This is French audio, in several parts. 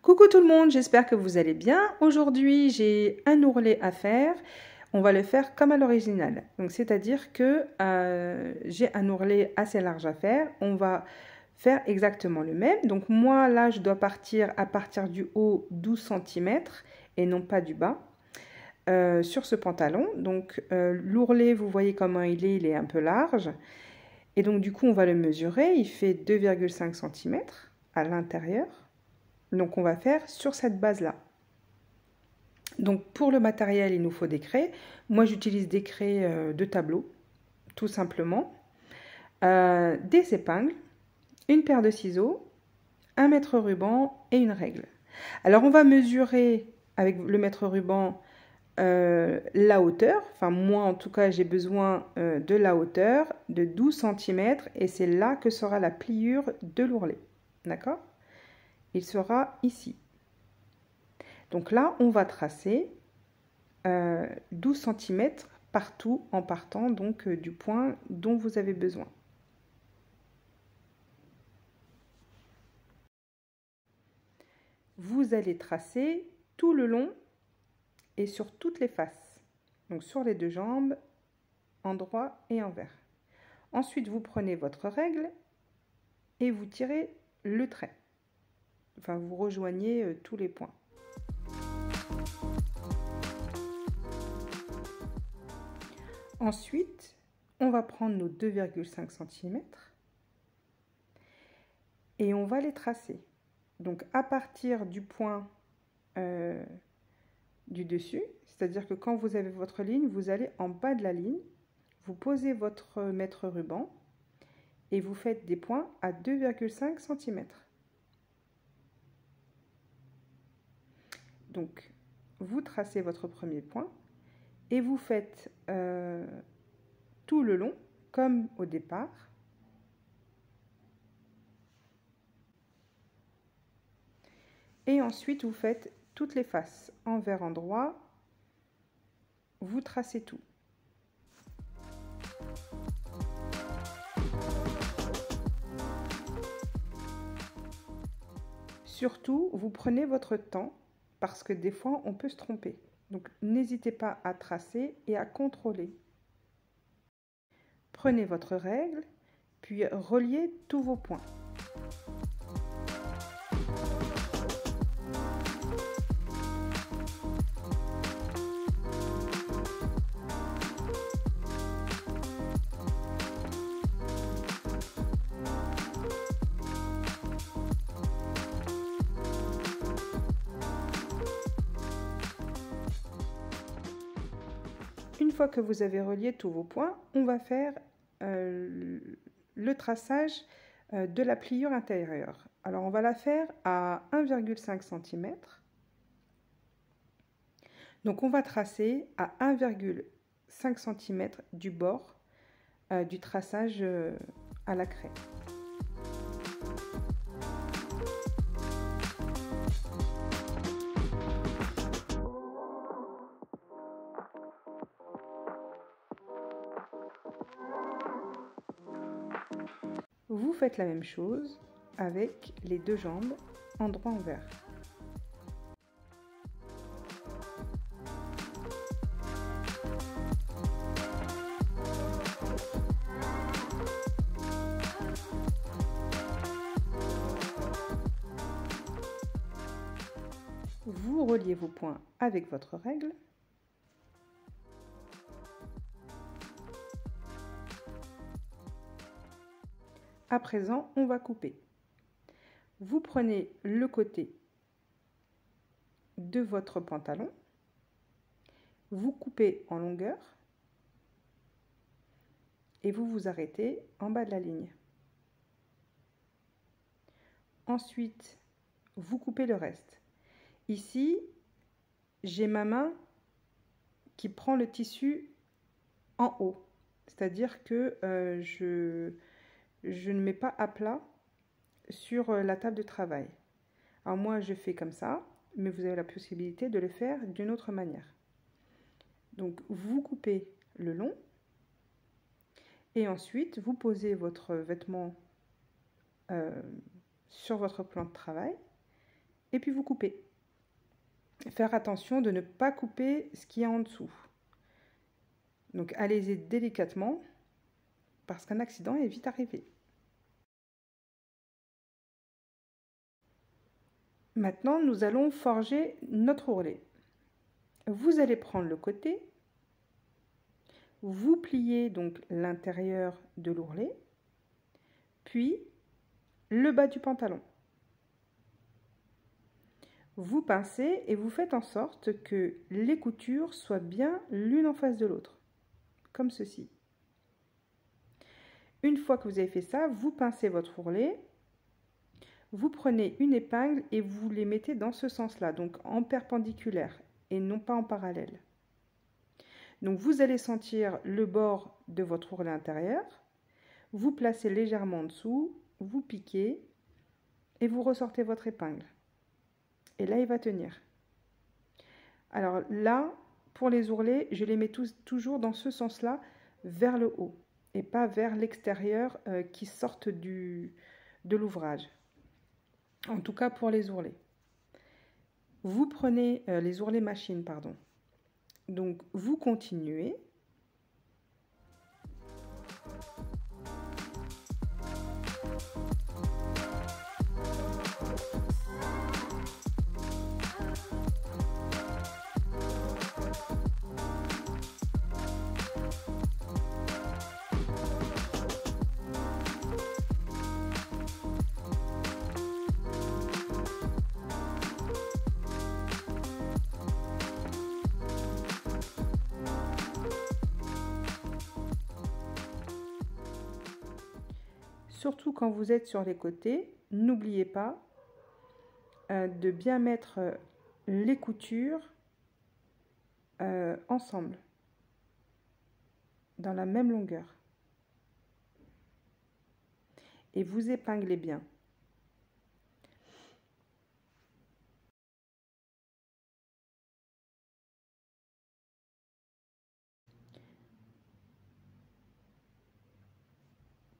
Coucou tout le monde, j'espère que vous allez bien. Aujourd'hui, j'ai un ourlet à faire. On va le faire comme à l'original. Donc, c'est-à-dire que j'ai un ourlet assez large à faire. On va faire exactement le même. Donc, moi, là, je dois partir à partir du haut 12 cm et non pas du bas sur ce pantalon. Donc, l'ourlet, vous voyez comment il est un peu large. Et donc, du coup, on va le mesurer. Il fait 2,5 cm à l'intérieur. Donc, on va faire sur cette base-là. Donc, pour le matériel, il nous faut des craies. Moi, j'utilise des craies de tableau, tout simplement. Des épingles, une paire de ciseaux, un mètre ruban et une règle. Alors, on va mesurer avec le mètre ruban la hauteur. Enfin, moi, en tout cas, j'ai besoin de la hauteur de 12 cm et c'est là que sera la pliure de l'ourlet. D'accord? Il sera ici. Donc là, on va tracer 12 cm partout en partant donc du point dont vous avez besoin. Vous allez tracer tout le long et sur toutes les faces. Donc sur les deux jambes, en droit et envers. Ensuite, vous prenez votre règle et vous tirez le trait. Enfin, vous rejoignez tous les points. Ensuite, on va prendre nos 2,5 cm et on va les tracer. Donc à partir du point du dessus, c'est-à-dire que quand vous avez votre ligne, vous allez en bas de la ligne, vous posez votre mètre ruban et vous faites des points à 2,5 cm. Donc vous tracez votre premier point et vous faites tout le long comme au départ. Et ensuite, vous faites toutes les faces, envers, endroit, vous tracez tout. Surtout, vous prenez votre temps, parce que des fois, on peut se tromper. Donc, n'hésitez pas à tracer et à contrôler. Prenez votre règle, puis reliez tous vos points. Une fois que vous avez relié tous vos points, on va faire le traçage de la pliure intérieure. Alors on va la faire à 1,5 cm. Donc on va tracer à 1,5 cm du bord du traçage à la craie. Vous faites la même chose avec les deux jambes en droit envers. Vous reliez vos points avec votre règle. À présent, on va couper. Vous prenez le côté de votre pantalon, vous coupez en longueur et vous vous arrêtez en bas de la ligne. Ensuite, vous coupez le reste. Ici, j'ai ma main qui prend le tissu en haut, c'est-à-dire que je ne mets pas à plat sur la table de travail. Alors moi, je fais comme ça, mais vous avez la possibilité de le faire d'une autre manière. Donc, vous coupez le long et ensuite, vous posez votre vêtement sur votre plan de travail et puis vous coupez. Faire attention de ne pas couper ce qui est en dessous. Donc allez-y délicatement parce qu'un accident est vite arrivé. Maintenant, nous allons forger notre ourlet. Vous allez prendre le côté, vous pliez donc l'intérieur de l'ourlet, puis le bas du pantalon. Vous pincez et vous faites en sorte que les coutures soient bien l'une en face de l'autre, comme ceci. Une fois que vous avez fait ça, vous pincez votre ourlet, vous prenez une épingle et vous les mettez dans ce sens-là, donc en perpendiculaire et non pas en parallèle. Donc vous allez sentir le bord de votre ourlet intérieur, vous placez légèrement en dessous, vous piquez et vous ressortez votre épingle. Et là, il va tenir. Alors là, pour les ourlets, je les mets toujours dans ce sens-là, vers le haut, et pas vers l'extérieur qui sortent de l'ouvrage. En tout cas pour les ourlets. Vous prenez les ourlets machine, pardon. Donc vous continuez. Surtout quand vous êtes sur les côtés, n'oubliez pas de bien mettre les coutures ensemble, dans la même longueur. Et vous épinglez bien.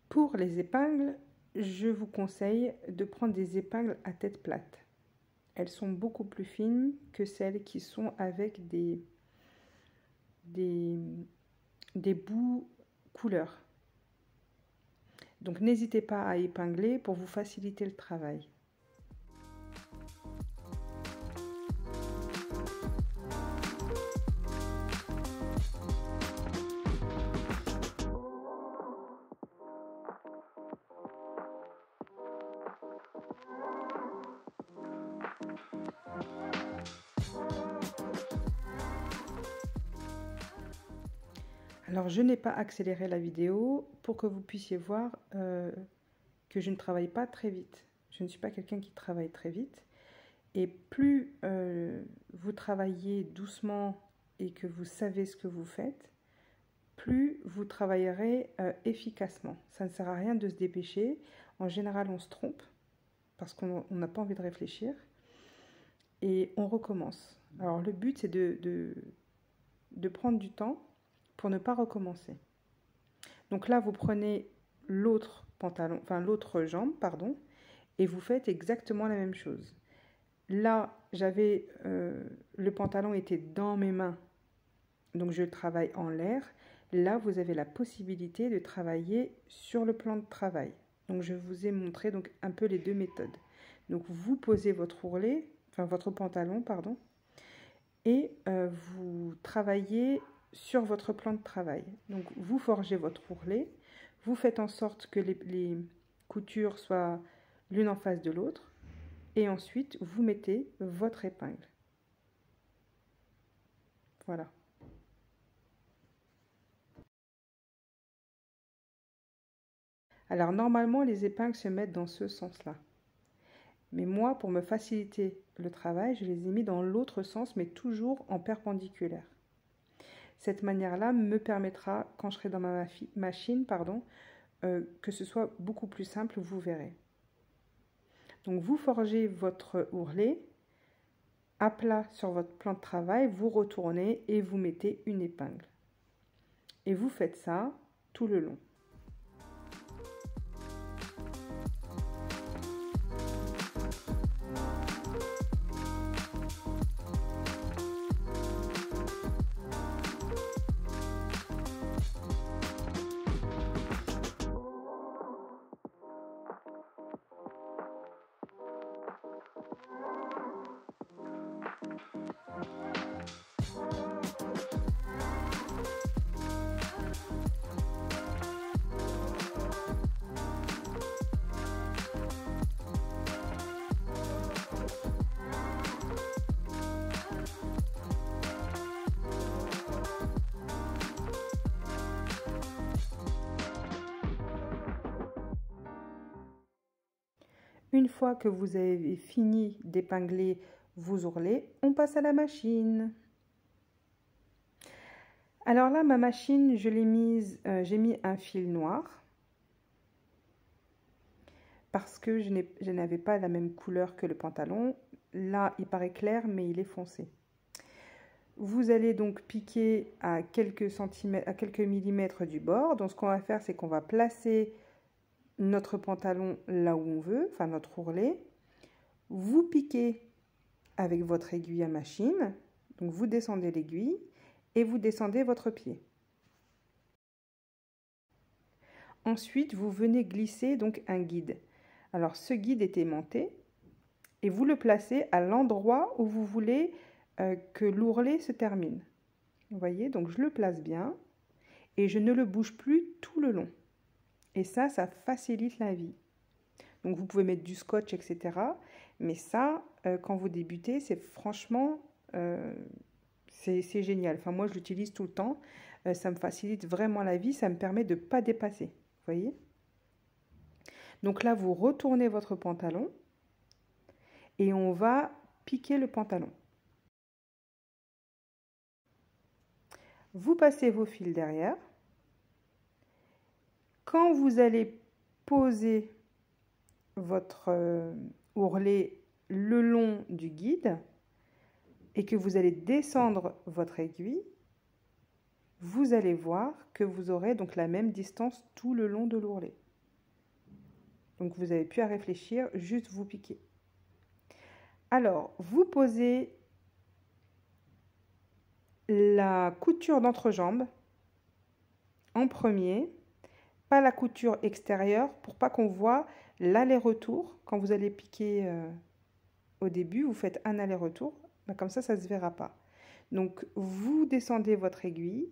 Pour les épingles, je vous conseille de prendre des épingles à tête plate. Elles sont beaucoup plus fines que celles qui sont avec des bouts couleur. Donc n'hésitez pas à épingler pour vous faciliter le travail. Alors, je n'ai pas accéléré la vidéo pour que vous puissiez voir que je ne travaille pas très vite. Je ne suis pas quelqu'un qui travaille très vite. Et plus vous travaillez doucement et que vous savez ce que vous faites, plus vous travaillerez efficacement. Ça ne sert à rien de se dépêcher. En général, on se trompe parce qu'on n'a pas envie de réfléchir. Et on recommence. Alors, le but, c'est de prendre du temps pour ne pas recommencer. Donc là, vous prenez l'autre pantalon, enfin l'autre jambe, pardon, et vous faites exactement la même chose. Là, j'avais le pantalon était dans mes mains, donc je travaille en l'air. Là, vous avez la possibilité de travailler sur le plan de travail. Donc je vous ai montré donc un peu les deux méthodes. Donc vous posez votre ourlet, enfin votre pantalon, pardon, et vous travaillez sur votre plan de travail. Donc vous forgez votre ourlet, vous faites en sorte que les coutures soient l'une en face de l'autre, et ensuite vous mettez votre épingle. Voilà. Alors normalement les épingles se mettent dans ce sens-là. Mais moi, pour me faciliter le travail, je les ai mis dans l'autre sens, mais toujours en perpendiculaire. Cette manière-là me permettra, quand je serai dans ma machine, que ce soit beaucoup plus simple, vous verrez. Donc vous forgez votre ourlet à plat sur votre plan de travail, vous retournez et vous mettez une épingle. Et vous faites ça tout le long. Une fois que vous avez fini d'épingler vos ourlets, on passe à la machine. Alors là, ma machine, j'ai mis un fil noir parce que je n'avais pas la même couleur que le pantalon. Là, il paraît clair, mais il est foncé. Vous allez donc piquer à quelques centimètres, à quelques millimètres du bord. Donc, ce qu'on va faire, c'est qu'on va placer notre pantalon là où on veut, enfin notre ourlet. Vous piquez avec votre aiguille à machine. Donc, vous descendez l'aiguille et vous descendez votre pied. Ensuite, vous venez glisser donc un guide. Alors, ce guide est aimanté et vous le placez à l'endroit où vous voulez que l'ourlet se termine. Vous voyez, donc je le place bien et je ne le bouge plus tout le long. Et ça facilite la vie. Donc, vous pouvez mettre du scotch, etc. Mais ça, quand vous débutez, c'est franchement, c'est génial. Enfin, moi, je l'utilise tout le temps. Ça me facilite vraiment la vie. Ça me permet de ne pas dépasser. Vous voyez? Donc là, vous retournez votre pantalon et on va piquer le pantalon. Vous passez vos fils derrière. Quand vous allez poser votre ourlet le long du guide et que vous allez descendre votre aiguille, vous allez voir que vous aurez donc la même distance tout le long de l'ourlet. Donc vous n'avez plus à réfléchir, juste vous piquez. Alors, vous posez la couture d'entrejambe en premier, pas la couture extérieure pour pas qu'on voit l'aller-retour. Quand vous allez piquer au début, vous faites un aller-retour, comme ça ne se verra pas. Donc vous descendez votre aiguille,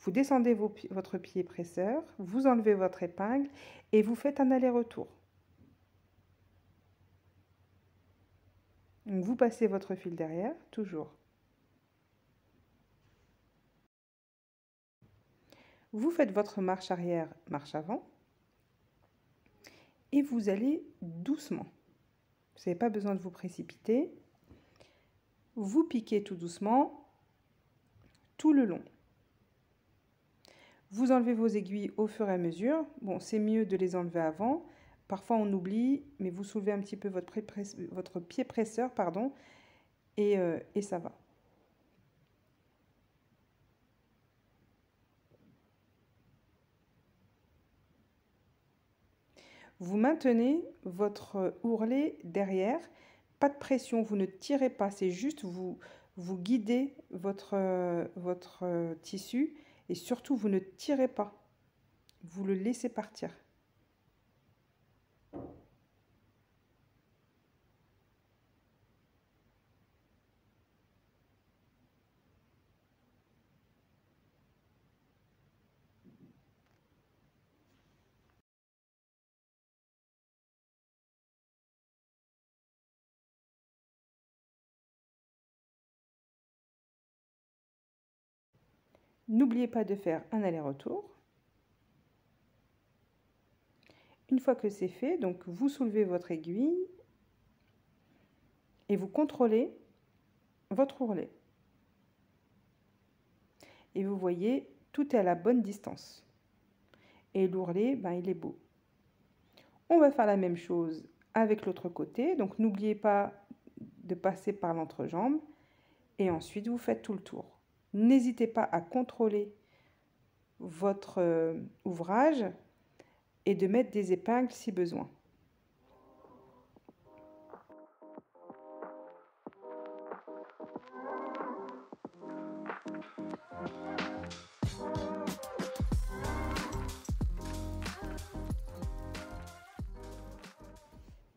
vous descendez votre pied presseur, vous enlevez votre épingle et vous faites un aller-retour. Donc vous passez votre fil derrière, toujours. Vous faites votre marche arrière, marche avant. Et vous allez doucement. Vous n'avez pas besoin de vous précipiter. Vous piquez tout doucement, tout le long. Vous enlevez vos aiguilles au fur et à mesure. Bon, c'est mieux de les enlever avant. Parfois, on oublie, mais vous soulevez un petit peu votre pied presseur, pardon, et ça va. Vous maintenez votre ourlet derrière. Pas de pression, vous ne tirez pas. C'est juste vous guidez votre tissu et surtout, vous ne tirez pas. Vous le laissez partir. N'oubliez pas de faire un aller-retour. Une fois que c'est fait, donc vous soulevez votre aiguille et vous contrôlez votre ourlet. Et vous voyez, tout est à la bonne distance. Et l'ourlet, ben, il est beau. On va faire la même chose avec l'autre côté. Donc n'oubliez pas de passer par l'entrejambe. Et ensuite, vous faites tout le tour. N'hésitez pas à contrôler votre ouvrage et de mettre des épingles si besoin.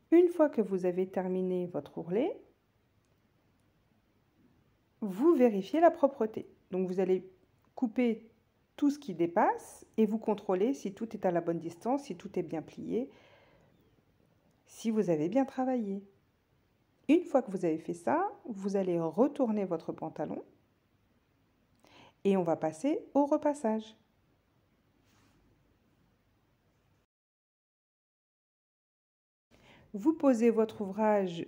Une fois que vous avez terminé votre ourlet, vous vérifiez la propreté. Donc vous allez couper tout ce qui dépasse et vous contrôlez si tout est à la bonne distance, si tout est bien plié, si vous avez bien travaillé. Une fois que vous avez fait ça, vous allez retourner votre pantalon et on va passer au repassage. Vous posez votre ouvrage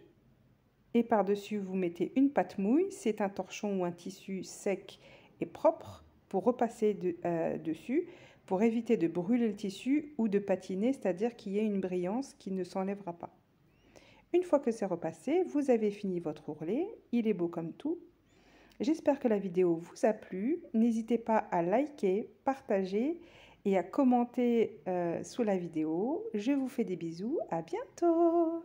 et par-dessus, vous mettez une pâte mouille. C'est un torchon ou un tissu sec et propre pour repasser dessus, pour éviter de brûler le tissu ou de patiner, c'est-à-dire qu'il y ait une brillance qui ne s'enlèvera pas. Une fois que c'est repassé, vous avez fini votre ourlet. Il est beau comme tout. J'espère que la vidéo vous a plu. N'hésitez pas à liker, partager et à commenter sous la vidéo. Je vous fais des bisous. À bientôt!